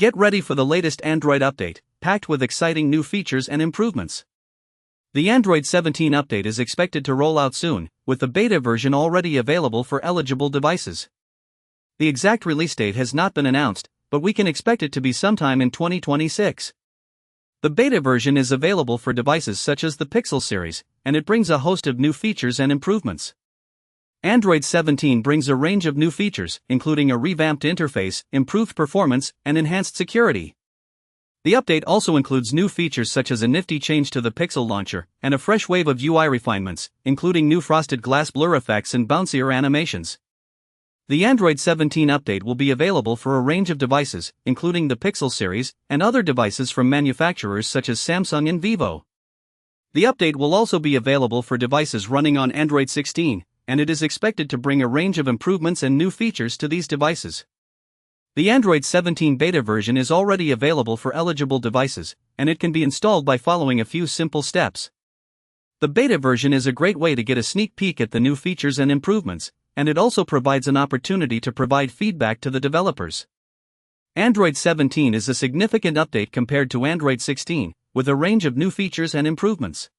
Get ready for the latest Android update, packed with exciting new features and improvements. The Android 17 update is expected to roll out soon, with the beta version already available for eligible devices. The exact release date has not been announced, but we can expect it to be sometime in 2026. The beta version is available for devices such as the Pixel series, and it brings a host of new features and improvements. Android 17 brings a range of new features, including a revamped interface, improved performance, and enhanced security. The update also includes new features such as a nifty change to the Pixel launcher, and a fresh wave of UI refinements, including new frosted glass blur effects and bouncier animations. The Android 17 update will be available for a range of devices, including the Pixel series, and other devices from manufacturers such as Samsung and Vivo. The update will also be available for devices running on Android 16, and it is expected to bring a range of improvements and new features to these devices. The Android 17 beta version is already available for eligible devices, and it can be installed by following a few simple steps. The beta version is a great way to get a sneak peek at the new features and improvements, and it also provides an opportunity to provide feedback to the developers. Android 17 is a significant update compared to Android 16, with a range of new features and improvements.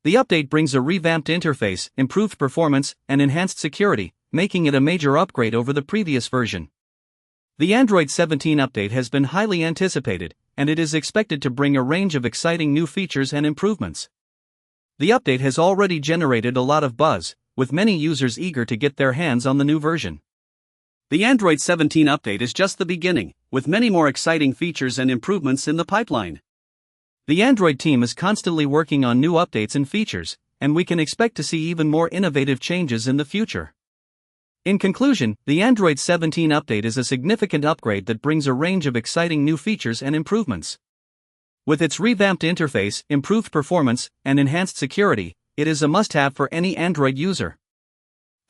The update brings a revamped interface, improved performance, and enhanced security, making it a major upgrade over the previous version. The Android 17 update has been highly anticipated, and it is expected to bring a range of exciting new features and improvements. The update has already generated a lot of buzz, with many users eager to get their hands on the new version. The Android 17 update is just the beginning, with many more exciting features and improvements in the pipeline. The Android team is constantly working on new updates and features, and we can expect to see even more innovative changes in the future. In conclusion, the Android 17 update is a significant upgrade that brings a range of exciting new features and improvements. With its revamped interface, improved performance, and enhanced security, it is a must-have for any Android user.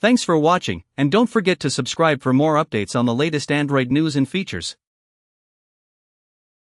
Thanks for watching, and don't forget to subscribe for more updates on the latest Android news and features.